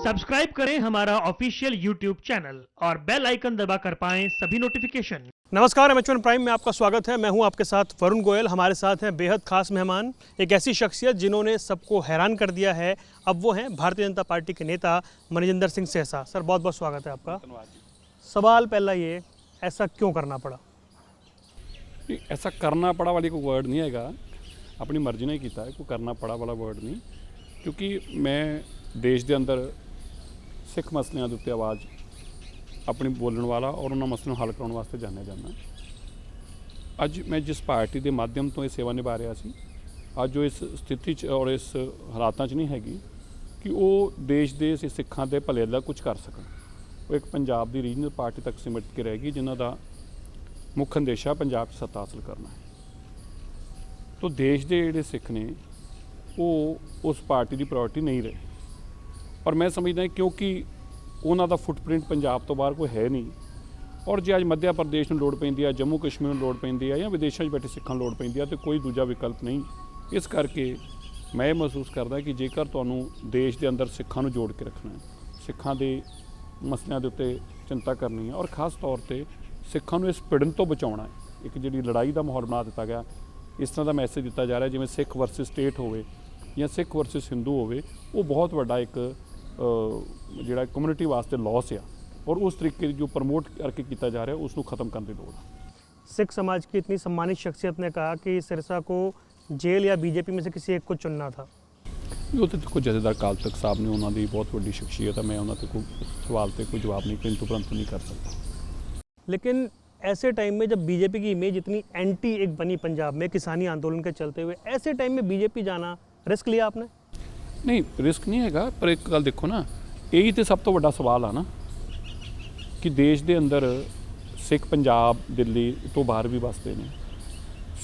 Subscribe करें हमारा official YouTube channel और बेल आइकन दबाकर पाएं सभी नोटिफिकेशन। नमस्कार, एम प्राइम में आपका स्वागत है। मैं हूं आपके साथ वरुण गोयल। हमारे साथ हैं बेहद खास मेहमान, एक ऐसी शख्सियत जिन्होंने सबको हैरान कर दिया है। अब वो हैं भारतीय जनता पार्टी के नेता मनिजिंदर सिंह सहसा। सर, बहुत बहुत स्वागत है आपका। सवाल पहला ये, ऐसा क्यों करना पड़ा? ऐसा करना पड़ा वाली कोई वर्ड नहीं हैगा, अपनी मर्जी ने किया है, कोई करना पड़ा वाला वर्ड नहीं। क्योंकि मैं देश के अंदर सिख मसलियां के उत्ते आवाज़ अपनी बोलने वाला और उन्होंने मसलों हल कराने वास्ते जाना जाना। अज मैं जिस पार्टी के माध्यम तो ये सेवा निभा रहा सी, अज वो इस स्थिति और इस हालातों नहीं हैगी कि वो देश के सिखां के भले का कुछ कर सकन। वो एक पंजाब की रीजनल पार्टी तक सिमट के रहेगी जिन्हों का मुख्य अंदेशा पंजाब की सत्ता हासिल करना है। तो देश के जोड़े सिख ने वो उस पार्टी की प्रायोरिटी नहीं रहे। और मैं समझदा क्योंकि उन्हों का फुटप्रिंट पंजाब तो बाहर कोई है नहीं, और जो अज मध्य प्रदेश में लोड़ पैंदी है, जम्मू कश्मीर में लोड़ पैंदी है, या विदेशों में बैठे सिखां लोड़ पैंदी है, तो कोई दूजा विकल्प नहीं। इस करके मैं महसूस करदा कि जेकर तुहानूं देश के अंदर सिखां नूं जोड़ के रखना है, सिखां दे मसलियां दे उत्ते चिंता करनी है, और खास तौर पर सिखां नूं इस पिड़न तो बचाउणा है। एक जिहड़ी लड़ाई का माहौल बना दिता गया, इस तरह का मैसेज दिता जा रहा है जिवें सिख वर्सिस स्टेट होवे या सिख वर्सिस हिंदू होवे, वो बहुत वड्डा एक जिहड़ा कम्यूनिटी वास्ते लॉस है, और उस तरीके जो प्रमोट करके किया जा रहा है उसको ख़त्म करने की लोड़ है। सिख समाज की इतनी सम्मानित शख्सियत ने कहा कि सिरसा को जेल या बीजेपी में से किसी एक को चुनना था। वो तो देखो जथेदार अकाल तख्त साहब ने उन्होंने बहुत वड्डी शख्सियत है, मैं उन्होंने कोई सवाल पर कोई जवाब नहीं किंतु परंतु नहीं कर सकता। लेकिन ऐसे टाइम में जब बीजेपी की इमेज इतनी एंटी एक बनी पंजाब में किसानी आंदोलन के चलते हुए, ऐसे टाइम में बीजेपी जाना रिस्क लिया आपने? नहीं, रिस्क नहीं हैगा, पर एक गल देखो ना, यही तो सब तो बड़ा सवाल है ना कि देश के अंदर सिख पंजाब दिल्ली तो बाहर भी बसते हैं,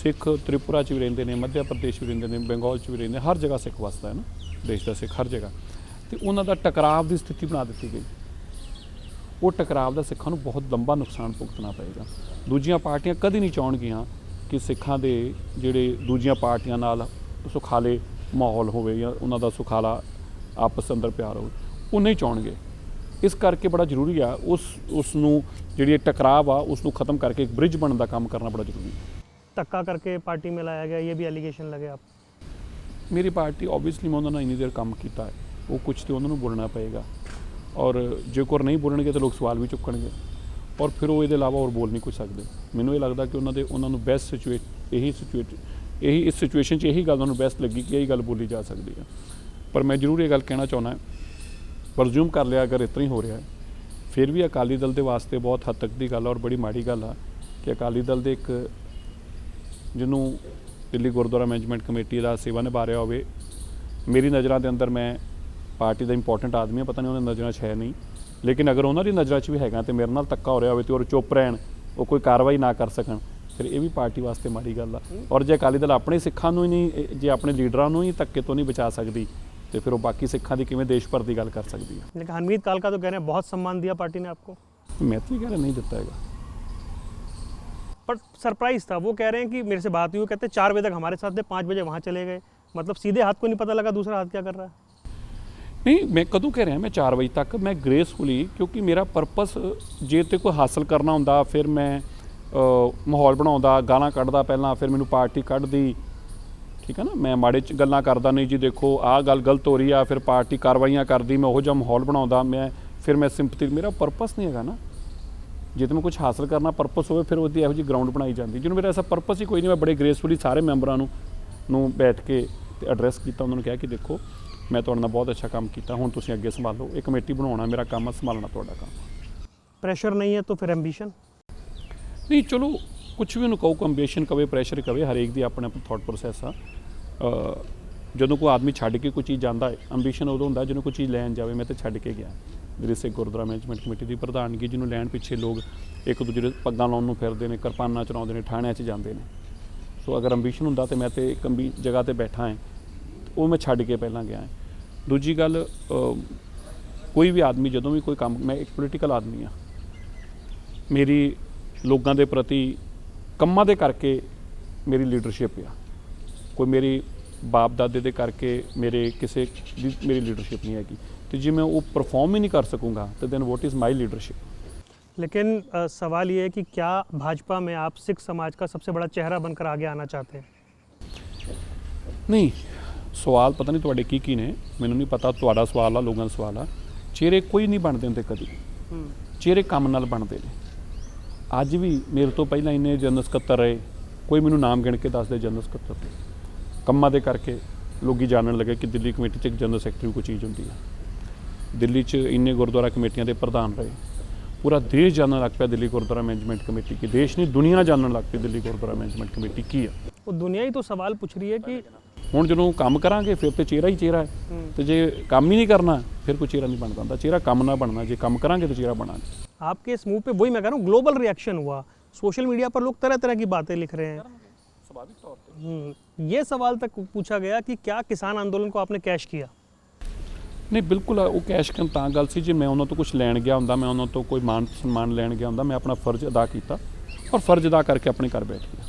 सिख त्रिपुरा च भी रहते हैं, मध्य प्रदेश भी रहते हैं, बंगाल च भी रहते हैं, हर जगह सिख बसता है ना, देश का सिख हर जगह। तो उन्हों का टकराव की स्थिति बना दी गई। वो टकराव का सिखां नूं बहुत लंबा नुकसान भुगतना पएगा। दूजियां पार्टियां कभी नहीं चाहणगियां कि सिखां दे जिहड़े दूजियां पार्टियां नाल सुखाले माहौल होवे या उन्हां दा सुखाला आपस अंदर प्यार हो, वो नहीं चाहणगे। इस करके बड़ा जरूरी है उसनूं जिहड़ी टकराव आ उसनूं खत्म करके एक ब्रिज बनने का काम करना बड़ा जरूरी है। धक्का करके पार्टी में लाया गया, ये भी एलिगेशन लगे आप? मेरी पार्टी ऑबवियसली मैं उन्होंने इन्नी देर काम किया है, वो कुछ तो उन्होंने बोलना पएगा, और जेकर नहीं बोलणगे तो लोग सवाल भी चुकणगे, और फिर वो ये अलावा और बोल नहीं कुछ सकते। मैनूं ये लगता कि उन्होंने बेस्ट यही इस सिचुएशन यही गल उन्होंने बेस्ट लगी कि यही गल बोली जा सकती है। पर मैं जरूर ये गल कहना चाहना है, परज्यूम कर लिया अगर इतना ही हो रहा है, फिर भी अकाली दल के वास्ते बहुत हद तक की गल और बड़ी माड़ी गल है कि अकाली दल के एक जिन्हों दिल्ली गुरुद्वारा मैनेजमेंट कमेटी का सेवा निभा रहा हो, मेरी नज़रों के अंदर मैं पार्टी का इंपोर्टेंट आदमी है, पता नहीं उन्होंने नज़रों है नहीं, लेकिन अगर उन्होंने नज़रों भी है तो मेरे नाल धक्का हो रहा हो तो चुप रहन, वो कोई कार्रवाई ना कर सकन, फिर ये भी पार्टी वास्ते माड़ी गल है। और जो अकाली दल अपने सिखां नूं ही नहीं, जो अपने लीडरां ही धक्के तो नहीं बचा सकती, तो फिर वो बाकी सिखां की किवें देश भर की गल कर सकती है। लेकिन हरमीत कालका तो कह रहे हैं बहुत सम्मान दिया पार्टी ने आपको। मैं तो कह रहा नहीं दिता है, पर सरप्राइज था। वो कह रहे हैं कि मेरे से बात हुई, वो कहते हैं 4 बजे तक हमारे साथ थे, 5 बजे वहाँ चले गए। मतलब सीधे हाथ को नहीं पता लगा दूसरा हाथ क्या कर रहा है। नहीं, मैं कदों कह रहा मैं 4 बजे तक मैं ग्रेसफुली, क्योंकि मेरा परपस जे तो कोई हासिल करना होंदा फिर मैं माहौल बनाउंदा, गालां कढ़दा पहलां, फिर मैनूं पार्टी कढ़दी, ठीक है ना, मैं माड़े गल्लां करदा नहीं जी देखो आह गल गलत हो रही है, फिर पार्टी कार्रवाइयां करदी, मैं उहो जिहा माहौल बनाउंदा, फिर मैं सिंपथी, मेरा परपस नहीं हैगा ना। जे तो मैं कुछ हासिल करना परपस होवे फिर उसकी इहो जी ग्राउंड बनाई जाती, जिन्होंने मेरा ऐसा परपस ही कोई नहीं। मैं बड़े ग्रेसफुली सारे मैंबरां नूं बैठ के एड्रैस किया, उन्होंने कहा कि देखो मैं तुहाडे नाल बहुत अच्छा काम किया, हुण तुसीं अगे संभालो, एक कमेटी बनाउणा मेरा काम है, संभालना तुहाडा काम। प्रेशर नहीं है तो फिर एंबिशन नहीं, चलो कुछ भी उन्होंने कहो, अंबीशन कवे प्रेशर कवे, हरेक की अपने अपने थॉट प्रोसैस आ। जो कोई आदमी छड्ड के कोई चीज़ जाता है, अंबीशन उदों होंदा जो कोई चीज़ लैन जाए। मैं तो छड्ड के गया मेरे सिख गुरुद्वारा मैनेजमेंट कमेटी की प्रधानगी, जिन्हों लैन पिछे लोग एक दूजे पग्गां लाउण नूं फिरदे ने, किरपानां चलाउंदे ने, थाणिਆਂ 'च जांदे ने। सो अगर अंबीशन होंदा तो मैं तो एक जगह पर बैठा है, वो मैं छड्ड के पहलां गया है। दूजी गल, कोई भी आदमी जदों भी कोई काम, मैं एक पोलीटिकल आदमी हाँ, मेरी लोगों के प्रति कम्मां दे करके मेरी लीडरशिप आ, कोई मेरी ਬਾਪ ਦਾਦੇ ਦੇ ਕਰਕੇ ਮੇਰੇ ਕਿਸੇ ਦੀ ਮੇਰੀ ਲੀਡਰशिप नहीं हैगी तो जे मैं वो परफॉर्म ही नहीं कर सकूँगा तो then what is my leadership. लेकिन सवाल ये है कि क्या भाजपा में आप सिख समाज का सबसे बड़ा चेहरा बनकर आगे आना चाहते हैं? नहीं, सवाल पता नहीं तुहाडे की ने, मैनूं नहीं पता तुहाडा सवाल आ लोगों का सवाल आ। चेहरे कोई नहीं बनते हुंदे कदी, चेहरे काम नाल बनते ने। अज भी मेरे तो पहला इन्ने जनरल सकत्तर रहे, कोई मैनूं नाम गिण के दस दे जनरल सकत्तर कंमां दे करके लोग जानन लगे कि दिल्ली कमेटी च एक जनरल सैकटरी कोई चीज़ होंदी है। दिल्ली च इन्ने गुरुद्वारा कमेटियां दे प्रधान रहे, पूरा देश जानन लग पिया दिल्ली गुरुद्वारा मैनेजमेंट कमेटी की, देश नहीं दुनिया जानन लग पई दिल्ली गुरुद्वारा मैनेजमेंट कमेटी की है। वो दुनिया ही तो सवाल पूछ रही है कि ਹੁਣ ਜਦੋਂ ਕੰਮ ਕਰਾਂਗੇ ਫਿਰ ਤੇ ਚਿਹਰਾ ਹੀ ਚਿਹਰਾ ਹੈ ਤੇ ਜੇ ਕੰਮ ਹੀ ਨਹੀਂ ਕਰਨਾ ਫਿਰ ਕੋਈ ਚਿਹਰਾ ਨਹੀਂ ਬਣਦਾ ਹੁੰਦਾ। ਚਿਹਰਾ ਕੰਮ ਨਾਲ ਬਣਨਾ, ਜੇ ਕੰਮ ਕਰਾਂਗੇ तो चेहरा बनाएंगे। आपके इस मूव पे वही मैं कह रहा हूँ, ग्लोबल रिएक्शन हुआ, सोशल मीडिया पर लोग तरह तरह की बातें लिख रहे हैं। स्वाभाविक तौर पे ये सवाल तक पूछा गया कि क्या किसान आंदोलन को आपने कैश किया? नहीं, बिल्कुल वो कैश ਕਰਨ ਤਾਂ ਗੱਲ ਸੀ ਜੇ ਮੈਂ ਉਹਨਾਂ ਤੋਂ ਕੁਝ ਲੈਣ ਗਿਆ ਹੁੰਦਾ, ਮੈਂ ਉਹਨਾਂ ਤੋਂ ਕੋਈ ਮਾਨ ਸਨਮਾਨ ਲੈਣ ਗਿਆ ਹੁੰਦਾ, ਮੈਂ ਆਪਣਾ ਫਰਜ਼ ਅਦਾ ਕੀਤਾ ਔਰ ਫਰਜ਼ ਅਦਾ ਕਰਕੇ ਆਪਣੇ ਘਰ ਬੈਠ ਗਿਆ।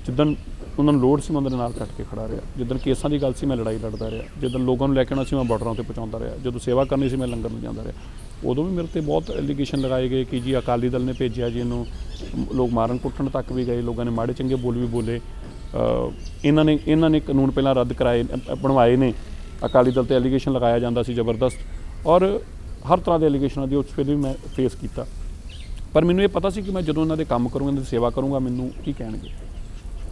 ਜਿੱਦਣ ਉਹਨਾਂ ਨੂੰ ਲੋੜ ਸੀ ਮੈਂ ਉਹਨਾਂ ਦੇ ਨਾਲ ਕੱਟ ਕੇ ਖੜਾ ਰਿਹਾ, ਜਿੱਦਣ ਕੇਸਾਂ ਦੀ ਗੱਲ ਸੀ ਮੈਂ ਲੜਾਈ ਲੜਦਾ ਰਿਹਾ, ਜਿੱਦਣ ਲੋਕਾਂ ਨੂੰ ਲੈ ਕੇ ਆਉਣਾ ਸੀ ਮੈਂ ਬਾਰਡਰਾਂ 'ਤੇ ਪਹੁੰਚਾਉਂਦਾ ਰਿਹਾ, ਜਦੋਂ ਸੇਵਾ ਕਰਨੀ ਸੀ ਮੈਂ ਲੰਗਰ ਲਿਜਾਂਦਾ ਰਿਹਾ। ਉਦੋਂ ਵੀ ਮੇਰੇ ਤੇ ਬਹੁਤ ਐਲੀਗੇਸ਼ਨ ਲਗਾਏ ਗਏ ਕਿ ਜੀ ਅਕਾਲੀ ਦਲ ਨੇ ਭੇਜਿਆ ਜੀ ਇਹਨੂੰ, ਲੋਕ ਮਾਰਨ ਕੁੱਟਣ ਤੱਕ ਵੀ ਗਏ, ਲੋਕਾਂ ਨੇ ਮਾੜੇ ਚੰਗੇ ਬੋਲ ਵੀ ਬੋਲੇ। ਇਹਨਾਂ ਨੇ ਕਾਨੂੰਨ ਪਹਿਲਾਂ ਰੱਦ ਕਰਾਏ ਬਣਵਾਏ ਨੇ, ਅਕਾਲੀ ਦਲ 'ਤੇ ਐਲੀਗੇਸ਼ਨ ਲਗਾਇਆ ਜਾਂਦਾ ਸੀ ਜ਼ਬਰਦਸਤ, ਔਰ ਹਰ ਤਰ੍ਹਾਂ ਦੇ ਐਲੀਗੇਸ਼ਨਾਂ ਦੀ ਉਸ ਵੇਲੇ ਵੀ ਮੈਂ ਫੇਸ ਕੀਤਾ। ਪਰ ਮੈਨੂੰ ਇਹ ਪਤਾ ਸੀ ਕਿ ਮੈਂ ਜਦੋਂ ਇਹਨਾਂ ਦੇ ਕੰਮ ਕਰੂੰਗਾ, ਇਹਨਾਂ ਦੀ ਸੇਵਾ ਕਰੂੰਗਾ, ਮੈਨੂੰ ਕੀ ਕਹਿਣਗੇ।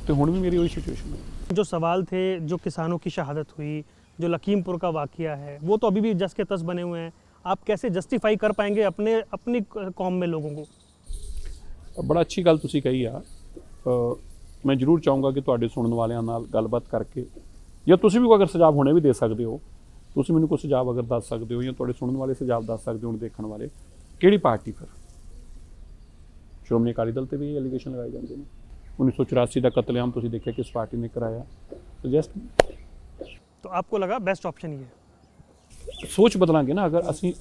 तो हुण भी मेरी वही सिचुएशन है। जो सवाल थे, जो किसानों की शहादत हुई, जो लखीमपुर का वाकया है, वो तो अभी भी जस के तस बने हुए हैं। आप कैसे जस्टिफाई कर पाएंगे अपनी कौम में लोगों को? बड़ा अच्छी गल तुसी कही आ। मैं जरूर चाहूँगा कि तुहाडे सुनने वालियां नाल गलबात करके, या तुसी भी अगर सुझाव हुणे भी दे सकते हो, तुसी मैनूं कोई सुझाव अगर दस सकते हो, या तुहाडे सुनने वाले सुझाव दस सकते हो देखने वाले, किहड़ी पार्टी फिर श्रोमणी अकाली दल ते भी एलीगेशन लगाए जाते हैं। 1984 का कतलेआम तुसीं देखिया किस पार्टी ने कराया, सजेस्ट। तो आपको लगा बेस्ट ऑप्शन ये? सोच बदलांगे ना,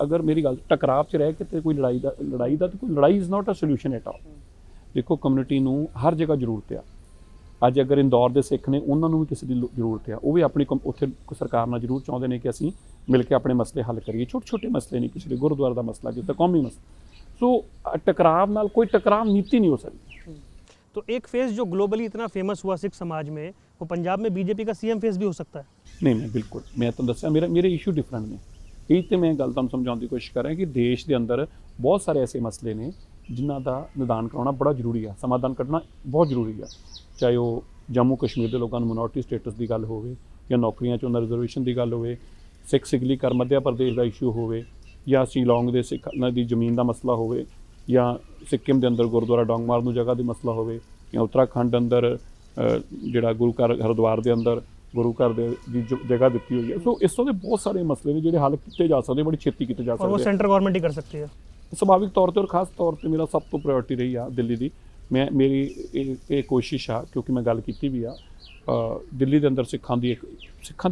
अगर मेरी गल टकराव च रह के ते कोई लड़ाई दा तो कोई लड़ाई is not a solution at all. देखो कम्यूनिटी नूं हर जगह जरूरत है। अज अगर इंदौर के सिख ने उन्होंने भी किसी की जरूरत है, वो भी अपनी उत्थे सरकार नाल जरूर चाहते हैं कि असीं मिल के अपने मसले हल करिए। छोटे छोटे मसले नहीं, किसी गुरुद्वारे का मसला, किसी कौमी मसला। सो टकराव नाल कोई टकराव नीति नहीं हो सकती। तो एक फेस जो ग्लोबली इतना फेमस हुआ सिख समाज में, वो पंजाब में बीजेपी का सीएम फेस भी हो सकता है? नहीं, मैं बिल्कुल, मैं तो दस्या मेरे इशू डिफरेंट ने। यही तो मैं गल तुहानूं समझाउण दी कोशिश कर रहा कि देश के अंदर बहुत सारे ऐसे मसले ने जिन्हां दा निदान कराउणा बड़ा जरूरी है, समाधान कढना बहुत जरूरी है। चाहे वो जम्मू कश्मीर के लोगों को मिनोरिटी स्टेटस की गल होवे, या नौकरियां च उन्हां रिजर्वेशन की गल होवे, सिख सिगलीकरण मध्य प्रदेश का इशू होवे, या शिलोंग के सिखां की जमीन का मसला होवे, या सिक्किम के अंदर गुरुद्वारा डोंगमार नूं जगह की मसला होवे, या उत्तराखंड अंदर जिहड़ा गुरु घर हरिद्वार के अंदर गुरु घर की जगह दी हुई है। सो इस तरह के बहुत सारे मसले ने जिहड़े हल किए जा सकते, बड़ी छेती किए जा सकते, और वो सेंट्रल गवर्नमेंट ही कर सकती है सुभाविक तौर पर। और खास तौर पर मेरा सब तो प्रायोरिटी रही आ दिल्ली की। मेरी ये कोशिश आ, क्योंकि मैं गल की भी आ, दिल्ली के अंदर सिखां की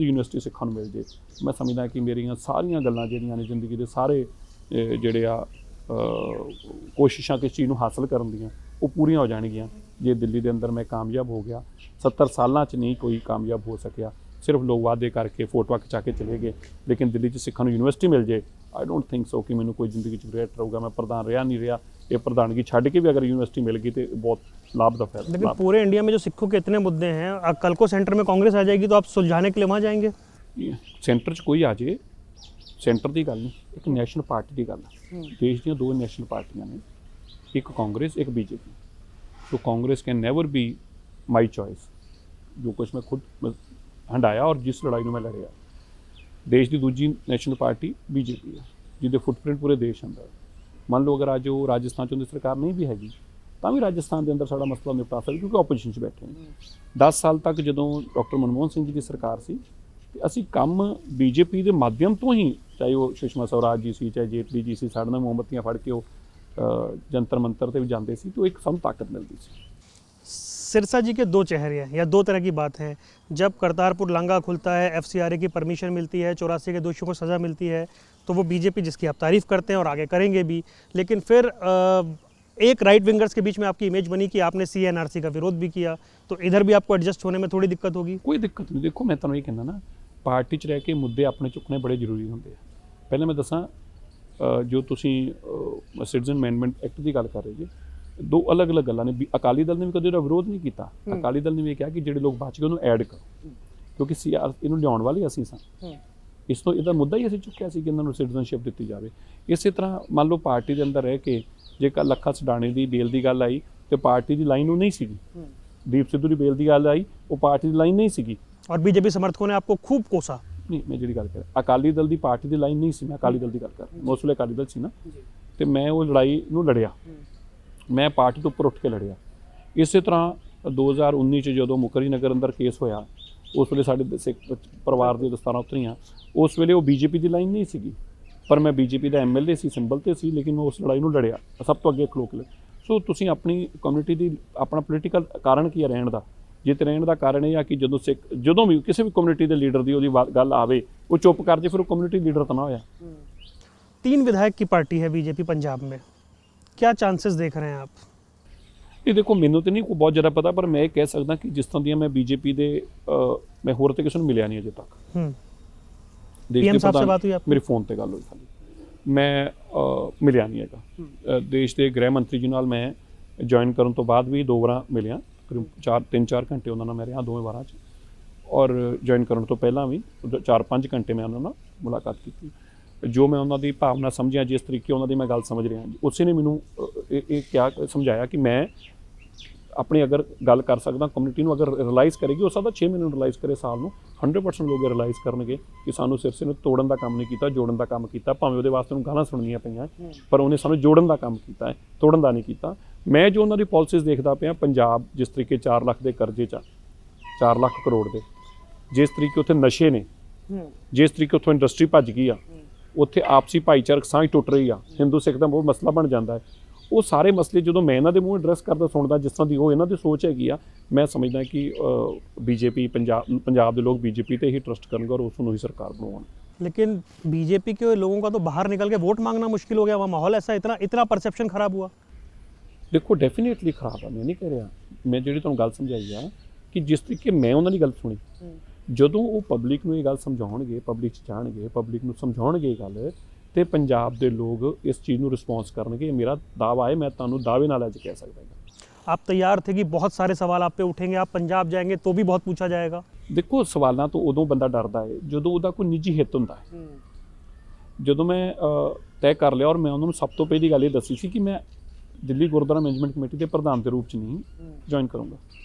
यूनिवर्सिटी सिखां नूं मिल जाए। मैं समझदा कि मेरियां सारियां गल्लां जिहड़ियां ने जिंदगी के सारे जिहड़े आ कोशिशां किस चीज़ नूं हासिल करन दीयां वो पूरियां हो जाणगियां जे दिल्ली के अंदर मैं कामयाब हो गया। 70 सालां च नहीं कोई कामयाब हो सकिया, सिर्फ लोग वादे करके फोटोआं खिचा के चले गए। लेकिन दिल्ली च सिखां नूं यूनिवर्सिटी मिल जाए, आई डोंट थिंक सो कि मैनूं कोई जिंदगी च रिग्रेट रहूगा। मैं प्रधान रहा नहीं रहा, ये प्रधानगी छड्ड के भी अगर यूनिवर्सिटी मिल गई तो बहुत लाभ दा फायदा। लेकिन पूरे इंडिया में जो सिखों के इतने मुद्दे हैं, कल को सेंटर में कांग्रेस आ जाएगी तो आप सुलझाने के लिए वहाँ जाएंगे? सेंटर च कोई आ जाए, सेंटर की गल नहीं, एक नैशनल पार्टी की गल है। देश दी दो नैशनल पार्टियां ने, एक कांग्रेस एक बीजेपी। तो Congress can never be my choice. जो कुछ मैं खुद हंडाया और जिस लड़ाई में मैं लड़िया। देश की दूजी नैशनल पार्टी बीजेपी है, जिसके फुटप्रिंट पूरे देश अंदर। मान लो अगर आज वो राजस्थान च सरकार नहीं भी हैगी तो भी राजस्थान के अंदर सारा मसला निपटा सकते, क्योंकि ओपोजिशन बैठे हैं। 10 साल तक जो डॉक्टर मनमोहन सिंह जी की सरकार सी, असी काम बीजेपी के माध्यम तो ही, चाहे वो सुषमा स्वराज जी सी, चाहे जेटली जी सी, साढ़े नाल मोमबत्तियां फड़ के वो जंतर मंतर से भी जाते सी, तो एक सम ताकत मिलती सी। सिरसा जी के दो चेहरे हैं या दो तरह की बात है। जब करतारपुर लांघा खुलता है, FCRA की परमिशन मिलती है, 84 के दोषियों को सज़ा मिलती है, तो वो बीजेपी जिसकी आप तारीफ़ करते हैं और आगे करेंगे भी। लेकिन फिर एक राइट विंगर्स के बीच में आपकी इमेज बनी कि आपने CNRC का विरोध भी किया, तो इधर भी आपको एडजस्ट होने में थोड़ी दिक्कत होगी। ਕੋਈ ਦਿੱਕਤ ਨਹੀਂ। ਦੇਖੋ ਮੈਂ ਤੁਹਾਨੂੰ ਇਹ ਕਹਿੰਦਾ ਨਾ, ਪਾਰਟੀ 'ਚ ਰਹਿ ਕੇ ਮੁੱਦੇ ਆਪਣੇ ਚੁੱਕਣੇ ਬੜੇ ਜ਼ਰੂਰੀ ਹੁੰਦੇ ਆ। ਪਹਿਲਾਂ ਮੈਂ ਦੱਸਾਂ, ਜੋ ਤੁਸੀਂ ਸਿਟੀਜ਼ਨ ਅਮੈਂਡਮੈਂਟ ਐਕਟ ਦੀ ਗੱਲ ਕਰ ਰਹੇ ਜੀ, ਦੋ ਅਲੱਗ-ਅਲੱਗ ਗੱਲਾਂ ਨੇ। ਅਕਾਲੀ ਦਲ ਨੇ ਵੀ ਕਦੇ ਉਹਦਾ ਵਿਰੋਧ ਨਹੀਂ ਕੀਤਾ। ਅਕਾਲੀ ਦਲ ਨੇ ਵੀ ਕਿਹਾ ਕਿ ਜਿਹੜੇ ਲੋਕ ਬਚ ਗਏ ਉਹਨੂੰ ਐਡ ਕਰੋ, ਕਿਉਂਕਿ ਇਹਨੂੰ ਲਿਆਉਣ ਵਾਲੇ ਅਸੀਂ ਸਾਂ। ਇਸ ਤੋਂ ਇਹਦਾ ਮੁੱਦਾ ਹੀ ਅਸੀਂ ਚੁੱਕਿਆ ਸੀ ਕਿ ਇਹਨਾਂ ਨੂੰ ਸਿਟੀਜ਼ਨਸ਼ਿਪ ਦਿੱਤੀ ਜਾਵੇ। ਇਸੇ ਤਰ੍ਹਾਂ ਮੰਨ ਲਓ ਪਾਰਟੀ ਦੇ ਅੰਦਰ ਰਹਿ ਕੇ ਜੇਕਰ ਲੱਖਾ ਸਡਾਣੇ ਦੀ ਬੇਲ ਦੀ ਗੱਲ ਆਈ ਤੇ ਪਾਰਟੀ ਦੀ ਲਾਈਨ ਉਹ ਨਹੀਂ ਸੀਗੀ। ਦੀਪ ਸਿੱਧੂ ਦੀ ਬੇਲ ਦੀ ਗੱਲ ਆਈ, ਉਹ ਪਾਰਟੀ ਦੀ ਲਾਈਨ ਨਹੀਂ ਸੀਗੀ। और बीजेपी समर्थकों ने आपको खूब कोसा। ਨਹੀਂ, ਮੈਂ ਜਿਹੜੀ ਗੱਲ ਕਰ ਰਿਹਾ, ਅਕਾਲੀ ਦਲ ਦੀ ਪਾਰਟੀ ਦੀ ਲਾਈਨ ਨਹੀਂ ਸੀ, ਮੈਂ ਅਕਾਲੀ ਦਲ ਦੀ ਗੱਲ ਕਰ ਰਿਹਾ। ਉਸ ਵੇਲੇ ਅਕਾਲੀ ਦਲ ਸੀ ਨਾ, ਤੇ ਮੈਂ ਉਹ ਲੜਾਈ ਨੂੰ ਲੜਿਆ, ਮੈਂ ਪਾਰਟੀ ਤੋਂ ਉੱਪਰ ਉੱਠ ਕੇ ਲੜਿਆ। ਇਸੇ ਤਰ੍ਹਾਂ 2019 ਚ ਜਦੋਂ ਮੁਕਰੀ ਨਗਰ ਅੰਦਰ ਕੇਸ ਹੋਇਆ, ਉਸ ਵੇਲੇ ਸਾਡੇ ਸਿੱਖ ਪਰਿਵਾਰ ਦੀਆਂ ਦਸਤਾਰਾਂ ਉਤਰੀਆਂ। ਉਸ ਵੇਲੇ ਉਹ ਬੀਜੇਪੀ ਦੀ ਲਾਈਨ ਨਹੀਂ ਸੀਗੀ, ਪਰ ਮੈਂ ਬੀਜੇਪੀ ਦਾ MLA ਸੀ, ਸਿੰਬਲ ਤੇ ਸੀ, ਲੇਕਿਨ ਮੈਂ ਉਸ ਲੜਾਈ ਨੂੰ ਲੜਿਆ, ਸਭ ਤੋਂ ਅੱਗੇ ਖਲੋ ਕੇ। ਸੋ ਤੁਸੀਂ ਆਪਣੀ ਕਮਿਊਨਿਟੀ ਦੀ ਆਪਣਾ ਪੋਲੀਟੀਕਲ ਕਾਰਨ ਕੀ ਹੈ ਰਹਿਣ ਦਾ? ਜੇ ਤੇ ਰਹਿਣ ਦਾ ਕਾਰਨ ਇਹ ਆ ਕਿ ਜਦੋਂ ਵੀ ਕਿਸੇ ਵੀ ਕਮਿਊਨਿਟੀ ਦੇ ਲੀਡਰ ਦੀ ਉਹਦੀ ਗੱਲ ਆਵੇ, ਉਹ ਚੁੱਪ ਕਰ ਜੇ, ਫਿਰ ਉਹ ਕਮਿਊਨਿਟੀ ਲੀਡਰ ਤਾਂ ਨਾ ਹੋਇਆ। 3 विधायक की पार्टी है बीजेपी पंजाब में, क्या चांसेस देख रहे हैं आप? ਇਹ ਦੇਖੋ, ਮੈਨੂੰ ਤਾਂ ਨਹੀਂ ਕੋਈ ਬਹੁਤ ਜ਼ਿਆਦਾ ਪਤਾ, ਪਰ ਮੈਂ ਇਹ ਕਹਿ ਸਕਦਾ ਕਿ ਜਿਸ ਤਰ੍ਹਾਂ ਦੀਆਂ ਮੈਂ ਬੀਜੇਪੀ ਦੇ ਮੈਂ ਹੋਰ ਤੇ ਕਿਸੇ ਨੂੰ ਮਿਲਿਆ ਨਹੀਂ ਅਜੇ ਤੱਕ। ਦੇਸ਼ PM ਦੇ ਸਾਹਿਬ ਸੇ ਪ੍ਰਧਾਨ, ਬਾਤ ਹੋਈ ਆਪਕੀ? ਮੇਰੇ ਫੋਨ ਤੇ ਗੱਲ ਹੋਈ ਖਾਲੀ, ਮੈਂ ਮਿਲਿਆ ਨਹੀਂ ਹੈਗਾ। ਦੇਸ਼ ਦੇ ਗ੍ਰਹਿ ਮੰਤਰੀ ਜੀ ਨਾਲ ਮੈਂ ਜੁਆਇਨ ਕਰਨ ਤੋਂ ਬਾਅਦ ਵੀ 2 ਵਾਰਾਂ ਮਿਲਿਆ, ਕਰੀਬ 3-4 ਘੰਟੇ ਉਹਨਾਂ ਨਾਲ ਮੈਂ ਰਿਹਾ ਦੋਵੇਂ ਵਾਰਾਂ 'ਚ, ਔਰ ਜੁਆਇਨ ਕਰਨ ਤੋਂ ਪਹਿਲਾਂ ਵੀ 4-5 ਘੰਟੇ ਮੈਂ ਉਹਨਾਂ ਨਾਲ ਮੁਲਾਕਾਤ ਕੀਤੀ। ਜੋ ਮੈਂ ਉਹਨਾਂ ਦੀ ਭਾਵਨਾ ਸਮਝਿਆ, ਜਿਸ ਤਰੀਕੇ ਉਹਨਾਂ ਦੀ ਮੈਂ ਗੱਲ ਸਮਝ ਰਿਹਾ, ਉਸੇ ਨੇ ਮੈਨੂੰ ਇਹ ਕਿਹਾ, ਸਮਝਾਇਆ ਕਿ ਮੈਂ ਆਪਣੀ ਅਗਰ ਗੱਲ ਕਰ ਸਕਦਾ ਕਮਿਊਨਿਟੀ ਨੂੰ, ਅਗਰ ਰਿਅਲਾਈਜ਼ ਕਰੇਗੀ, ਹੋ ਸਕਦਾ 6 ਮਹੀਨੇ ਨੂੰ ਰਿਅਲਾਈਜ਼ ਕਰੇ, ਸਾਲ ਨੂੰ 100% ਲੋਕ ਰਿਅਲਾਈਜ਼ ਕਰਨਗੇ ਕਿ ਸਾਨੂੰ ਸਿਰਸੇ ਨੂੰ ਤੋੜਨ ਦਾ ਕੰਮ ਨਹੀਂ ਕੀਤਾ, ਜੋੜਨ ਦਾ ਕੰਮ ਕੀਤਾ। ਭਾਵੇਂ ਉਹਦੇ ਵਾਸਤੇ ਨੂੰ ਗਾਲਾਂ ਸੁਣਨੀਆਂ ਪਈਆਂ, ਪਰ ਉਹਨੇ ਸਾਨੂੰ ਜੋੜਨ ਦਾ ਕੰਮ ਕੀਤਾ ਹੈ, ਤੋੜਨ ਦਾ ਨਹੀਂ ਕੀਤਾ। ਮੈਂ ਜੋ ਉਹਨਾਂ ਦੀ ਪਾਲਿਸੀਜ਼ ਦੇਖਦਾ ਪਿਆ, ਪੰਜਾਬ ਜਿਸ ਤਰੀਕੇ 4 ਲੱਖ ਦੇ ਕਰਜ਼ੇ 'ਚ, 4 ਲੱਖ ਕਰੋੜ ਦੇ, ਜਿਸ ਤਰੀਕੇ ਉੱਥੇ ਨਸ਼ੇ ਨੇ, ਜਿਸ ਤਰੀਕੇ ਉੱਥੋਂ ਇੰਡਸਟਰੀ ਭੱਜ ਗਈ ਆ, ਉੱਥੇ ਆਪਸੀ ਭਾਈਚਾਰਕ ਸਾਂਝ ਟੁੱਟ ਰਹੀ ਆ, ਹਿੰਦੂ ਸਿੱਖ ਦਾ ਬਹੁਤ ਮਸਲਾ ਬਣ ਜਾਂਦਾ ਹੈ। ਉਹ ਸਾਰੇ ਮਸਲੇ ਜਦੋਂ ਮੈਂ ਇਹਨਾਂ ਦੇ ਮੂੰਹ ਐਡਰੈਸ ਕਰਦਾ ਸੁਣਦਾ, ਜਿਸ ਤਰ੍ਹਾਂ ਦੀ ਉਹ ਇਹਨਾਂ ਦੀ ਸੋਚ ਹੈਗੀ ਆ, ਮੈਂ ਸਮਝਦਾ ਕਿ ਬੀਜੇਪੀ ਪੰਜਾਬ ਦੇ ਲੋਕ ਬੀਜੇਪੀ ਤੇ ਹੀ ਟਰਸਟ ਕਰਨਗੇ ਔਰ ਉਸ ਨੂੰ ਹੀ ਸਰਕਾਰ ਬਣਾਉਣਗੇ। लेकिन बीजेपी के लोगों का तो बाहर निकल के वोट मांगना मुश्किल हो गया, वहाँ माहौल ऐसा इतना परसेप्शन खराब हुआ। ਦੇਖੋ ਡੈਫੀਨੇਟਲੀ ਖਰਾਬ ਆ, ਮੈਂ ਨਹੀਂ ਕਹਿ ਰਿਹਾ। ਮੈਂ ਜਿਹੜੀ ਤੁਹਾਨੂੰ ਗੱਲ ਸਮਝਾਈ ਆ ਕਿ ਜਿਸ ਤਰੀਕੇ ਮੈਂ ਉਹਨਾਂ ਦੀ ਗੱਲ ਸੁਣੀ, ਜਦੋਂ ਉਹ ਪਬਲਿਕ ਨੂੰ ਇਹ ਗੱਲ ਸਮਝਾਉਣਗੇ, ਪਬਲਿਕ 'ਚ ਜਾਣਗੇ, ਪਬਲਿਕ ਨੂੰ ਸਮਝਾਉਣਗੇ ਇਹ ਗੱਲ, ਤੇ ਪੰਜਾਬ ਦੇ ਲੋਕ ਇਸ ਚੀਜ਼ ਨੂੰ ਰਿਸਪੌਂਸ ਕਰਨਗੇ। ਮੇਰਾ ਦਾਅਵਾ ਹੈ, ਮੈਂ ਤੁਹਾਨੂੰ ਦਾਅਵੇ ਨਾਲ ਅੱਜ ਕਹਿ ਸਕਦਾ ਹਾਂ। आप तैयार थे कि बहुत सारे सवाल आप पे उठेंगे, आप पंजाब जाएंगे तो भी बहुत पूछा जाएगा? ਦੇਖੋ, ਸਵਾਲਾਂ ਤੋਂ ਉਦੋਂ ਬੰਦਾ ਡਰਦਾ ਹੈ ਜਦੋਂ ਉਹਦਾ ਕੋਈ ਨਿੱਜੀ ਹਿੱਤ ਹੁੰਦਾ ਹੈ। ਜਦੋਂ ਮੈਂ ਤੈਅ ਕਰ ਲਿਆ, ਔਰ ਮੈਂ ਉਹਨਾਂ ਨੂੰ ਸਭ ਤੋਂ ਪਹਿਲੀ ਗੱਲ ਇਹ ਦੱਸੀ ਸੀ ਕਿ ਮੈਂ ਦਿੱਲੀ ਗੁਰਦੁਆਰਾ ਮੈਨੇਜਮੈਂਟ ਕਮੇਟੀ ਦੇ ਪ੍ਰਧਾਨ ਦੇ रूप ਚ नहीं ज्वाइन करूँगा,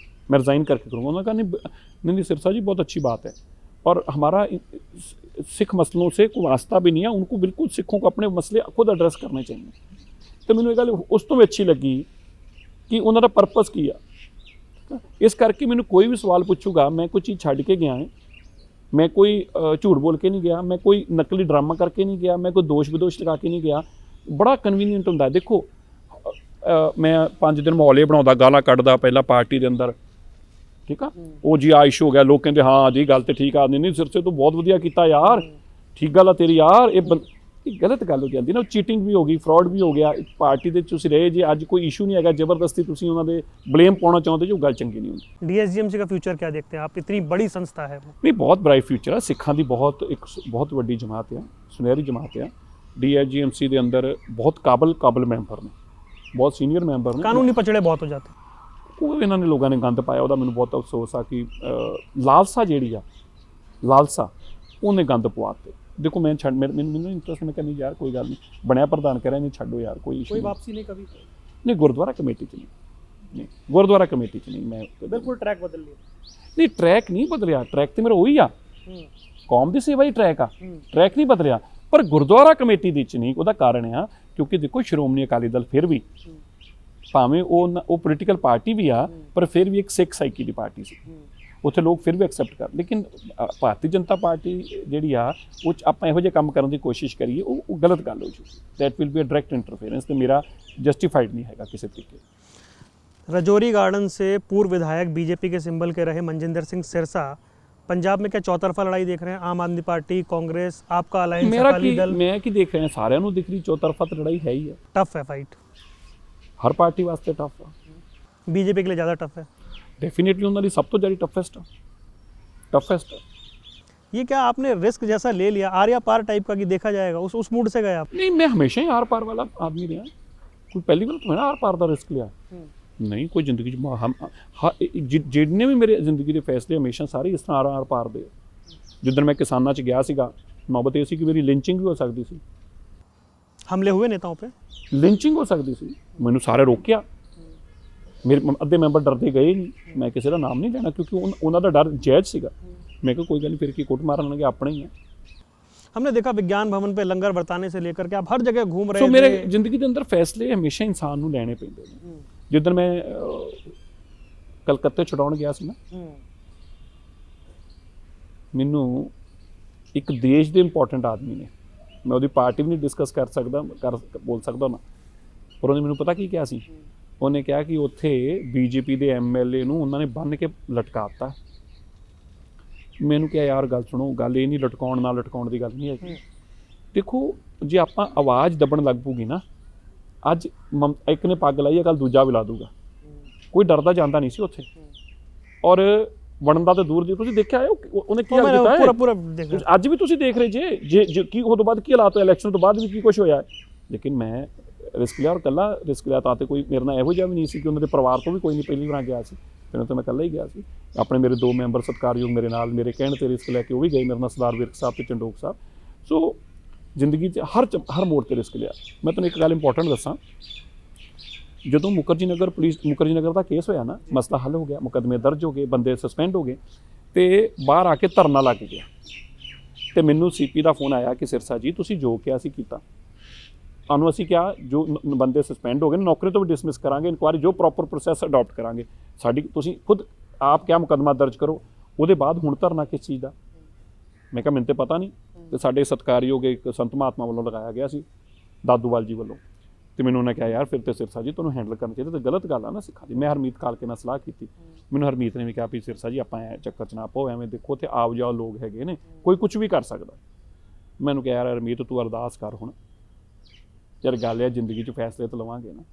मैं रिज़ाइन करके करूँगा। उन्होंने कहा नहीं सिरसा जी, बहुत अच्छी बात है, और हमारा सिख मसलों से कोई वास्ता भी नहीं है, उनको बिल्कुल सिखों को अपने मसले खुद एड्रैस करने चाहिए। तो मैंने ये गल उस तो भी अच्छी लगी कि उन्होंने परपस किया। इस करके मैंने कोई भी सवाल पूछूगा, मैं कोई चीज़ छड़ के गया है, मैं कोई झूठ बोल के नहीं गया, मैं कोई नकली ड्रामा करके नहीं गया, मैं कोई दोष विदोष लगा के नहीं गया। बड़ा कन्वीनियंट होंदा। देखो, मैं 5 दिन माहौल बनाता, गालां कड्डदा पहला पार्टी के अंदर, ठीक है, वो जी आइश हो गया, लोग कहते हाँ जी गल तो ठीक आ, नहीं सिरसे तो बहुत वधिया कीता यार, ठीक गल आ तेरी यार, ये गलत गल हो जाती ना, चीटिंग भी हो गई, फ्रॉड भी हो गया। पार्टी दे तुसीं रहे जे, अज कोई इशू नहीं है, जबरदस्ती तुसीं उन्हां दे ब्लेम पाउणा चाहुंदे जो, गल चंगी नहीं होंदी। DSGMC का फ्यूचर क्या देखते हैं आप? इतनी बड़ी संस्था है वो। नहीं, बहुत ब्राइट फ्यूचर है। सिखां दी बहुत वड्डी जमात है, सुनहरी जमात है। DSGMC दे अंदर बहुत काबल मैंबर ने, बहुत सीनियर मैंबर ने। कानूनी पचड़े बहुत हो जाते, ਉਹ ਇਹਨਾਂ ਨੇ ਲੋਕਾਂ ਨੇ ਗੰਦ ਪਾਇਆ, ਉਹਦਾ ਮੈਨੂੰ ਬਹੁਤ ਅਫਸੋਸ ਆ ਕਿ ਲਾਲਸਾ ਜਿਹੜੀ ਆ, ਲਾਲਸਾ ਉਹਨੇ ਗੰਦ ਪਵਾਤੇ। ਦੇਖੋ ਮੈਂ ਮੈਨੂੰ ਇੰਟਰਸਟ, ਮੈਂ ਕਹਿੰਦੀ ਯਾਰ ਕੋਈ ਗੱਲ ਨਹੀਂ, ਬਣਿਆ ਪ੍ਰਧਾਨ ਕਹਿ ਰਿਹਾ ਨਹੀਂ, ਛੱਡੋ ਯਾਰ, ਕੋਈ ਇਸ਼ੂ कोई वापसी नहीं कभी? ਨਹੀਂ, ਗੁਰਦੁਆਰਾ ਕਮੇਟੀ 'ਚ ਨਹੀਂ, ਗੁਰਦੁਆਰਾ ਕਮੇਟੀ 'ਚ ਨਹੀਂ। ਮੈਂ बिल्कुल ट्रैक बदल लिया। ਨਹੀਂ, ਟਰੈਕ ਨਹੀਂ ਬਦਲਿਆ, ਟਰੈਕ ਤੇ ਮੇਰਾ ਉਹੀ ਆ, ਕੌਮ ਦੀ ਸੇਵਾ ਹੀ ਟਰੈਕ ਆ, ਟਰੈਕ ਨਹੀਂ ਬਦਲਿਆ। ਪਰ ਗੁਰਦੁਆਰਾ ਕਮੇਟੀ ਦੇ 'ਚ ਨਹੀਂ। ਉਹਦਾ ਕਾਰਨ ਆ ਕਿਉਂਕਿ ਦੇਖੋ, ਸ਼੍ਰੋਮਣੀ ਅਕਾਲੀ ਦਲ ਫਿਰ ਵੀ ਭਾਵੇਂ ਉਹ ਪੋਲੀਟੀਕਲ ਪਾਰਟੀ ਵੀ ਆ, ਪਰ ਫਿਰ ਵੀ ਇੱਕ ਸਿੱਖ ਸਾਈਕੀ ਦੀ ਪਾਰਟੀ ਸੀ, ਉੱਥੇ ਲੋਕ ਫਿਰ ਵੀ ਐਕਸੈਪਟ ਕਰ। ਲੇਕਿਨ ਭਾਰਤੀ ਜਨਤਾ ਪਾਰਟੀ ਜਿਹੜੀ ਆ, ਉਹ 'ਚ ਆਪਾਂ ਇਹੋ ਜਿਹੇ ਕੰਮ ਕਰਨ ਦੀ ਕੋਸ਼ਿਸ਼ ਕਰੀਏ, ਉਹ ਗਲਤ ਗੱਲ ਹੋ ਜੂਗੀ। That will be a direct interference, ਤੇ ਮੇਰਾ ਜਸਟੀਫਾਈਡ ਨਹੀਂ ਹੈਗਾ ਕਿਸੇ ਤਰੀਕੇ। रजौरी गार्डन से पूर्व विधायक बीजेपी के सिंबल के रहे मनजिंदर सिंह सिरसा पंजाब में क्या चौतरफा लड़ाई देख रहे हैं? आम आदमी पार्टी, कांग्रेस, आपका अलायंस, मेरा अकाली दल? मैं की देख रहे हैं, सारिਆਂ ਨੂੰ दिख रही चौतरफा तो लड़ाई है ही है। टफ है फाइट। ਹਰ ਪਾਰਟੀ ਵਾਸਤੇ ਟਫ ਆ। बीजेपी के लिए ज़्यादा टफ है। ਡੈਫੀਨੇਟਲੀ ਉਹਨਾਂ ਦੀ ਸਭ ਤੋਂ ਜ਼ਿਆਦਾ ਟਫੈਸਟ। ये क्या आपने रिस्क जैसा ले लिया, आर्या पार टाइप का कि देखा जाएगा, उस मूड से गए आप? नहीं, मैं हमेशा ही आर पार वाला आदमी रहा। कोई पहली बार तो मैं आर पार का रिस्क लिया नहीं। कोई जिंदगी जिन्ने भी मेरे जिंदगी के फैसले हमेशा सारे इस तरह आर पार दे। जिद्दन मैं किसानां च गया सीगा, नौबत ये सी कि मेरी लिंचिंग भी हो सकती सी, हमले हुए नेताओं पे, लिंचिंग हो सकती सी। मैनू सारे रोकिया, मेरे अद्धे मैंबर डरते गए नहीं। मैं किसी का नाम नहीं लेना क्योंकि उन्हों का डर जायज़ सीगा। मैं कहा कोई गल नहीं, फिर की कुट मारन लगे, अपने ही है। हमने देखा विज्ञान भवन पे लंगर बरताने से लेकर के आप हर जगह घूम रहे सो थे। मेरे जिंदगी के अंदर फैसले हमेशा इंसान नूं लैणे पैंदे ने। जिद्दन मैं कलकत्ते छुड़ाउण गया सी ना, मैनू एक देश के इंपॉर्टेंट आदमी ने, मैं उहदी पार्टी भी नहीं डिस्कस कर बोल सकदा ना, पर उन्हें मैनू पता की कहा सी। उन्हें कहा कि उत्थे बीजेपी के MLA नूं उन्होंने बन के लटकाता। मैनू क्या यार गल सुनो, गल ये नहीं लटकाउण ना लटकाउण की गल नहीं है। देखो जे आपां आवाज़ दबण लग पऊगी ना, अज एक ने पग लाई है, कल दूजा भी ला दूगा। कोई डरदा जांदा नहीं सी उत्थे। और बनदा तो दूर दी, तुसीं देखिआ उन्हें की हाल कीता है, पूरा अज भी तुसीं देख रहे जे की उस तो बाद की हालात, इलैक्शन तो बाद भी की कुछ होया है। लेकिन मैं रिस्क लिया, और कला रिस्क लिया तो कोई मेरे नाल इहो जिहा भी नहीं सी कि उन्होंने परिवार तो भी कोई नहीं पहली बार गया सी। फिर तो मैं कला ही गया सी। अपने मेरे 2 मैंबर सत्कारयोग मेरे नाल, मेरे कहण ते रिस्क लैके वो भी गए मेरे नाल, सरदार विरक साहब ते चंडोक साहब। सो जिंदगी हर मोड़ पर रिस्क लिया। मैं तुहानूं एक गल इंपॉर्टेंट दसां, जदों मुखर्जी नगर का केस होया ना, मसला हल हो गया, मुकदमे दर्ज हो गए, बंदे सस्पेंड हो गए, तो बाहर आके धरना लग गया। तो मैनू CP का फोन आया कि सिरसा जी तुसीं जो किया सी कीता, ਸਾਨੂੰ ਅਸੀਂ ਕਿਹਾ ਜੋ ਬੰਦੇ ਸਸਪੈਂਡ ਹੋ ਗਏ ਨੌਕਰੀ ਤੋਂ ਵੀ ਡਿਸਮਿਸ ਕਰਾਂਗੇ, ਇਨਕੁਆਇਰੀ ਜੋ ਪ੍ਰੋਪਰ ਪ੍ਰੋਸੈਸ ਅਡਾਪਟ ਕਰਾਂਗੇ। ਸਾਡੀ ਤੁਸੀਂ ਖੁਦ ਆਪ ਕਿਆ ਮੁਕੱਦਮਾ ਦਰਜ ਕਰੋ, ਉਹਦੇ ਬਾਅਦ ਹੁਣ ਧਰਨਾ ਕਿਸ ਚੀਜ਼ ਦਾ। ਮੈਂ ਕਿਹਾ ਮੈਨੂੰ ਤਾਂ ਪਤਾ ਨਹੀਂ। ਤੇ ਸਾਡੇ ਸਤਿਕਾਰਯੋਗ ਇੱਕ ਸੰਤ ਮਹਾਤਮਾ ਵੱਲੋਂ ਲਗਾਇਆ ਗਿਆ ਸੀ, ਦਾਦੂਵਾਲ ਜੀ ਵੱਲੋਂ। ਤੇ ਮੈਨੂੰ ਉਹਨੇ ਕਿਹਾ ਯਾਰ ਫਿਰ ਤੇ ਸਿਰਸਾ ਜੀ ਤੁਹਾਨੂੰ ਹੈਂਡਲ ਕਰਨਾ ਚਾਹੀਦਾ, ਤੇ ਗਲਤ ਗੱਲ ਆ ਨਾ ਸਿੱਖਾਂ ਦੀ। ਮੈਂ ਹਰਮੀਤ ਕਾਲਕੇ ਨਾਲ ਸਲਾਹ ਕੀਤੀ, ਮੈਨੂੰ ਹਰਮੀਤ ਨੇ ਵੀ ਕਿਹਾ ਵੀ ਸਿਰਸਾ ਜੀ ਆਪਾਂ ਐ ਚੱਕਰ 'ਚ ਨਾ ਪਾਓ, ਐਵੇਂ ਦੇਖੋ ਉੱਥੇ ਆਓ ਜਾਓ ਲੋਕ ਹੈਗੇ ਨੇ, ਕੋਈ ਕੁਝ ਵੀ ਕਰ ਸਕਦਾ। ਮੈਨੂੰ ਕਿਹਾ ਯਾਰ ਹਰਮੀਤ ਤੂੰ ਅਰਦਾਸ ਕਰ ਹੁਣ, यार गल है जिंदगी च फैसले तो लवांगे ना,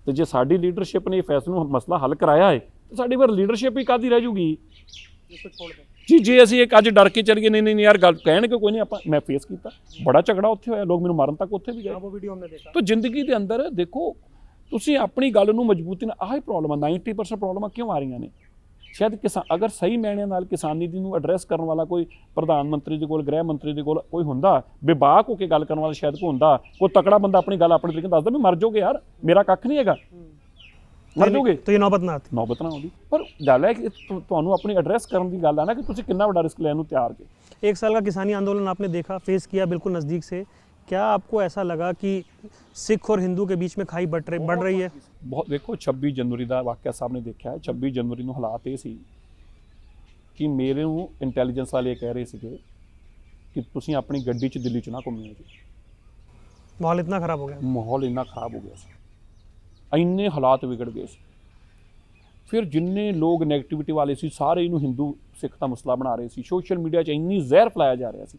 तो जे साडी लीडरशिप ने फैसले मसला हल कराया है तो साडी फिर लीडरशिप ही कादी रह जूगी जी। जे असीं एक अज डर के चल गए नहीं यार गल कहणगे कोई नहीं, आपां मैं फेस किया बड़ा झगड़ा उत्थे होया, लोग मैनूं मारन तक उत्थे भी गए। वो वीडियो हमने देखा। तो जिंदगी के अंदर देखो तुसीं अपनी गल नूं मजबूती नाल, आह प्रॉब्लम 90% प्रॉब्लम क्यों आ रही ने, शायद किसान अगर सही मैणिਆਂ ਨਾਲ किसानी ਦੀ ਨੂੰ एड्रैस ਕਰਨ ਵਾਲਾ ਕੋਈ ਪ੍ਰਧਾਨ ਮੰਤਰੀ ਦੇ ਕੋਲ, ਗ੍ਰਹਿ ਮੰਤਰੀ ਦੇ ਕੋਲ ਕੋਈ ਹੁੰਦਾ, ਬੇਬਾਕ ਹੋ ਕੇ ਗੱਲ ਕਰਨ ਵਾਲਾ ਸ਼ਾਇਦ ਕੋਈ ਹੁੰਦਾ, ਕੋਈ ਤਕੜਾ ਬੰਦਾ ਆਪਣੀ ਗੱਲ ਆਪਣੇ ਤਰੀਕੇ ਨਾਲ ਦੱਸਦਾ ਵੀ ਮਰ ਜਾਓਗੇ ਯਾਰ, ਮੇਰਾ ਕੱਖ ਨਹੀਂ ਹੈਗਾ, ਮਰ ਜਾਓਗੇ, तो ये नौबत ना आती। ਨੌਬਤ ਨਾ ਆਉਂਦੀ। ਪਰ ਗੱਲ ਹੈ ਕਿ ਤੁਹਾਨੂੰ ਆਪਣੀ ਐਡਰੈਸ ਕਰਨ ਦੀ ਗੱਲ ਆ ਨਾ ਕਿ ਤੁਸੀਂ ਕਿੰਨਾ ਵੱਡਾ ਰਿਸਕ ਲੈਣ ਨੂੰ ਤਿਆਰ ਜੇ। 1 साल का किसानी आंदोलन आपने देखा, फेस किया बिल्कुल नज़दीक से, क्या आपको ऐसा लगा कि सिख और हिंदू के बीच में खाई बढ़ रही है? ਬਹੁਤ ਦੇਖੋ 26 ਜਨਵਰੀ ਦਾ ਵਾਕਿਆ ਸਾਹਿਬ ਨੇ ਦੇਖਿਆ ਹੈ। 26 ਜਨਵਰੀ ਨੂੰ ਹਾਲਾਤ ਇਹ ਸੀ ਕਿ ਮੇਰੇ ਨੂੰ ਇੰਟੈਲੀਜੈਂਸ ਵਾਲੇ ਇਹ ਕਹਿ ਰਹੇ ਸੀਗੇ ਕਿ ਤੁਸੀਂ ਆਪਣੀ ਗੱਡੀ 'ਚ ਦਿੱਲੀ 'ਚ ਨਾ ਘੁੰਮਿਓ ਜੀ। माहौल इतना ख़राब हो गया, ਮਾਹੌਲ ਇੰਨਾ ਖਰਾਬ ਹੋ ਗਿਆ ਸੀ, ਇੰਨੇ ਹਾਲਾਤ ਵਿਗੜ ਗਏ ਸੀ। ਫਿਰ ਜਿੰਨੇ ਲੋਕ ਨੈਗੇਟਿਵਿਟੀ ਵਾਲੇ ਸੀ ਸਾਰੇ ਇਹਨੂੰ ਹਿੰਦੂ ਸਿੱਖ ਦਾ ਮਸਲਾ ਬਣਾ ਰਹੇ ਸੀ, ਸੋਸ਼ਲ ਮੀਡੀਆ 'ਚ ਇੰਨੀ ਜ਼ਹਿਰ ਫੈਲਾਇਆ ਜਾ ਰਿਹਾ ਸੀ।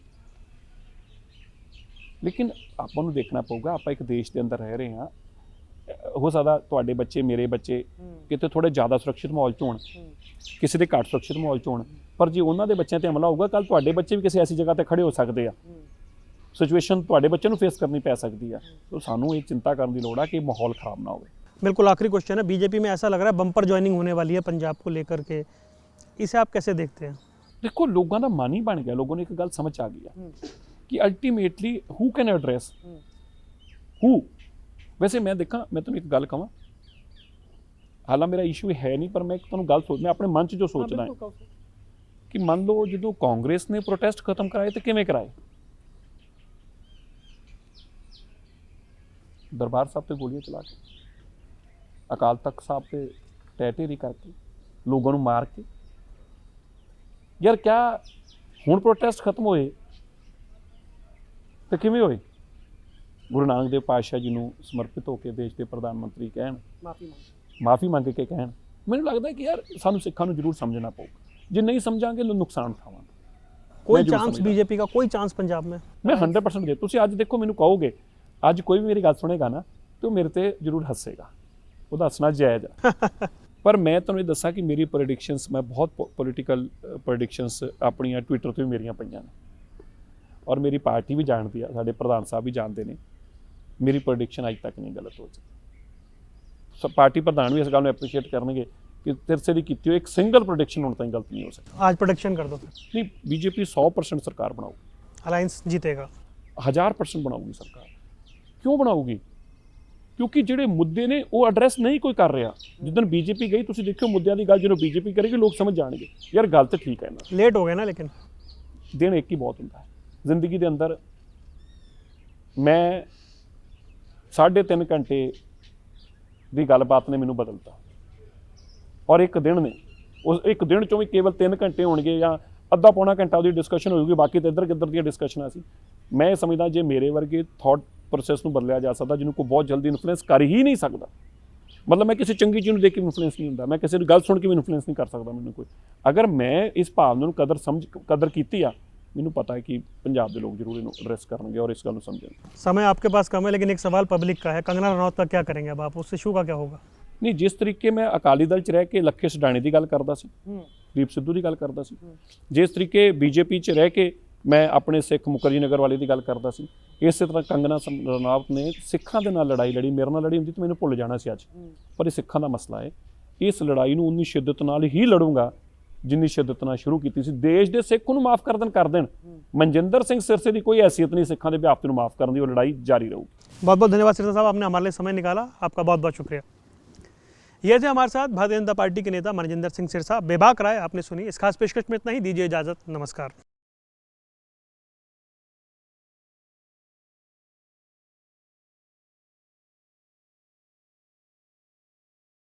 ਲੇਕਿਨ ਆਪਾਂ ਨੂੰ ਦੇਖਣਾ ਪਊਗਾ, ਆਪਾਂ ਇੱਕ ਦੇਸ਼ ਦੇ ਅੰਦਰ ਰਹਿ ਰਹੇ ਹਾਂ, ਹੋ ਸਕਦਾ ਤੁਹਾਡੇ ਬੱਚੇ ਮੇਰੇ ਬੱਚੇ ਕਿਤੇ ਥੋੜ੍ਹੇ ਜ਼ਿਆਦਾ ਸੁਰੱਖਿਅਤ ਮਾਹੌਲ 'ਚ ਹੋਣ, ਕਿਸੇ ਦੇ ਘੱਟ ਸੁਰੱਖਿਅਤ ਮਾਹੌਲ 'ਚ ਹੋਣ, ਪਰ ਜੇ ਉਹਨਾਂ ਦੇ ਬੱਚਿਆਂ 'ਤੇ ਹਮਲਾ ਹੋਊਗਾ ਕੱਲ੍ਹ ਤੁਹਾਡੇ ਬੱਚੇ ਵੀ ਕਿਸੇ ਐਸੀ ਜਗ੍ਹਾ 'ਤੇ ਖੜੇ ਹੋ ਸਕਦੇ ਆ, ਸਿਚੁਏਸ਼ਨ ਤੁਹਾਡੇ ਬੱਚੇ ਨੂੰ ਫੇਸ ਕਰਨੀ ਪੈ ਸਕਦੀ ਆ। ਤਾਂ ਸਾਨੂੰ ਇਹ ਚਿੰਤਾ ਕਰਨ ਦੀ ਲੋੜ ਆ ਕਿ ਮਾਹੌਲ ਖਰਾਬ ਨਾ ਹੋਵੇ। बिल्कुल आखिरी क्वेश्चन है, बीजेपी में ऐसा लग रहा है बम्पर ज्वाइनिंग होने वाली है पंजाब को लेकर के, इसे आप कैसे देखते हैं? देखो लोगों का मन ही बन गया, लोगों ने एक गल समझ आ गई है कि ultimately who can address who. वैसे मैं देखा, मैं तुम्हें एक गल कहां, हालांकि मेरा इशू है नहीं, पर मैं तुहानूं गल सोच, मैं अपने मन च जो सोचना है कि मान लो जो कांग्रेस ने प्रोटेस्ट खत्म कराए तो किवें कराए, दरबार साहब से गोलियां चला के, अकाल तख्त साहब से टैटेरी करके, लोगों को मार के। यार क्या हुण प्रोटेस्ट खत्म होए तो किवें होए? गुरु नानक देव पातशाह जी नूं समर्पित होकर देश के प्रधानमंत्री कहण, माफ़ी मंग के कहण, मैनूं लगदा कि यार सानूं सिक्खां नूं जरूर समझना पऊगा, जे नहीं समझांगे तो नुकसान उठावांगे। कोई चांस बीजेपी का, कोई चांस पंजाब में? मैं 100% दे। तुसीं अज देखो मैनूं कहोगे, अज कोई भी मेरी गल सुनेगा ना तो मेरे ते जरूर हसेगा, ਉਹ ਦੱਸਣਾ ਜਾਇਜ਼ ਆ ਪਰ ਮੈਂ ਤੁਹਾਨੂੰ ਇਹ ਦੱਸਾਂ ਕਿ ਮੇਰੀ ਪ੍ਰੈਡਿਕਸ਼ਨਸ ਮੈਂ ਬਹੁਤ ਪੋਲੀਟੀਕਲ ਪ੍ਰੈਡਿਕਸ਼ਨਸ ਆਪਣੀਆਂ ਟਵਿੱਟਰ ਤੇ ਵੀ ਮੇਰੀਆਂ ਪਈਆਂ ਨੇ ਔਰ ਮੇਰੀ ਪਾਰਟੀ ਵੀ ਜਾਣਦੀ ਆ, ਸਾਡੇ ਪ੍ਰਧਾਨ ਸਾਹਿਬ ਵੀ ਜਾਣਦੇ ਨੇ, ਮੇਰੀ ਪ੍ਰੈਡਿਕਸ਼ਨ ਅੱਜ ਤੱਕ ਨਹੀਂ ਗਲਤ ਹੋ ਸਕਦੀ। ਪਾਰਟੀ ਪ੍ਰਧਾਨ ਵੀ ਇਸ ਗੱਲ ਨੂੰ ਐਪਰੀਸ਼ੀਏਟ ਕਰਨਗੇ कि तिरसे की की एक सिंगल प्रोडिक्शन होने तक गलत नहीं हो सकती। आज प्रोडिक्शन कर दो। नहीं, बीजेपी 100% सरकार बनाऊगी, अलायंस जीतेगा, 1000% बनाऊगी सरकार। क्यों बनाऊगी? क्योंकि ਜਿਹੜੇ ਮੁੱਦੇ ਨੇ ਉਹ ਐਡਰੈਸ ਨਹੀਂ ਕੋਈ ਕਰ ਰਿਹਾ। ਜਿੱਦਣ ਬੀਜੇਪੀ ਗਈ ਤੁਸੀਂ ਦੇਖਿਓ ਮੁੱਦਿਆਂ ਦੀ ਗੱਲ ਜਦੋਂ ਬੀਜੇਪੀ ਕਰੇਗੀ ਲੋਕ ਸਮਝ ਜਾਣਗੇ ਯਾਰ ਗੱਲ ਤਾਂ ਠੀਕ ਹੈ ਨਾ। ਲੇਟ ਹੋ ਗਏ ਨਾ, ਲੇਕਿਨ ਦਿਨ ਇੱਕ ਹੀ ਬਹੁਤ ਹੁੰਦਾ ਹੈ ਜ਼ਿੰਦਗੀ ਦੇ ਅੰਦਰ। ਮੈਂ 3.5 ਘੰਟੇ ਦੀ ਗੱਲਬਾਤ ਨੇ ਮੈਨੂੰ ਬਦਲਤਾ ਔਰ ਇੱਕ ਦਿਨ ਨੇ ਉਸ ਇੱਕ ਦਿਨ ਚੋਂ ਵੀ ਕੇਵਲ 3 ਘੰਟੇ ਹੋਣਗੇ ਜਾਂ ਅੱਧਾ ਪੌਣਾ ਘੰਟਾ ਉਹਦੀ ਡਿਸਕਸ਼ਨ ਹੋਊਗੀ, ਬਾਕੀ ਤਾਂ ਇੱਧਰ ਕਿੱਧਰ ਦੀਆਂ ਡਿਸਕਸ਼ਨਾਂ ਸੀ। ਮੈਂ ਸਮਝਦਾ ਜੇ ਮੇਰੇ ਵਰਗੇ ਥਾਟ ਪ੍ਰੋਸੈਸ ਨੂੰ ਬਦਲਿਆ ਜਾ ਸਕਦਾ ਜਿਹਨੂੰ ਕੋਈ ਬਹੁਤ ਜਲਦੀ ਇਨਫਲੂਐਂਸ ਕਰ ਹੀ ਨਹੀਂ ਸਕਦਾ। ਮਤਲਬ ਮੈਂ ਕਿਸੇ ਚੰਗੀ ਚੀਜ਼ ਨੂੰ ਦੇਖ ਕੇ ਇਨਫਲੂਐਂਸ ਨਹੀਂ ਹੁੰਦਾ, ਮੈਂ ਕਿਸੇ ਦੀ ਗੱਲ ਸੁਣ ਕੇ ਵੀ ਇਨਫਲੂਐਂਸ ਨਹੀਂ ਕਰ ਸਕਦਾ ਮੈਨੂੰ ਕੋਈ। ਅਗਰ ਮੈਂ ਇਸ ਭਾਵਨਾ ਨੂੰ ਕਦਰ ਕੀਤੀ ਆ, ਮੈਨੂੰ ਪਤਾ है कि पंजाब के लोग जरूर एड्रेस करेंगे और इस गल समझेंगे। समय आपके पास कम है, लेकिन एक सवाल पब्लिक का है, कंगना रनौत का क्या करेंगे अब आप, उस इशू का क्या होगा? नहीं, जिस तरीके मैं अकाली दल च रह के लखे सडाणे की गल करता सी, दीप सिद्धू की गल करता सी, जिस तरीके बीजेपी च रह के मैं अपने सिख मुखर्जी नगर वाले की गल करता सी, इस तरह कंगना रनौत ने सिखां दे नाल लड़ाई लड़ी। मेरे नाल लड़ी हुंदी तो मैनूं भुल जाना सी अज, पर ये सिखां दा मसला है। इस लड़ाई नूं उन्नी शिद्दत नाल ही लड़ूंगा जिन्नी शिद्दत नाल शुरू की सी। देश के सिख नूं माफ़ कर देण मनजिंदर सिंह सिरसे की कोई हैसियत नहीं सिखां दे व्यापति नूं माफ़ करन दी, वो लड़ाई जारी रहूगी। बहुत बहुत धन्यवाद सिरसा साहब, आपने हमारे लिए समय निकाला, आपका बहुत बहुत शुक्रिया। ये थे हमारे साथ भारतीय जनता पार्टी के नेता मनजिंदर सिंह सिरसा। बेबाक राय आपने सुनी। इस खास पेशकश में इतना ही, दीजिए इजाज़त, नमस्कार।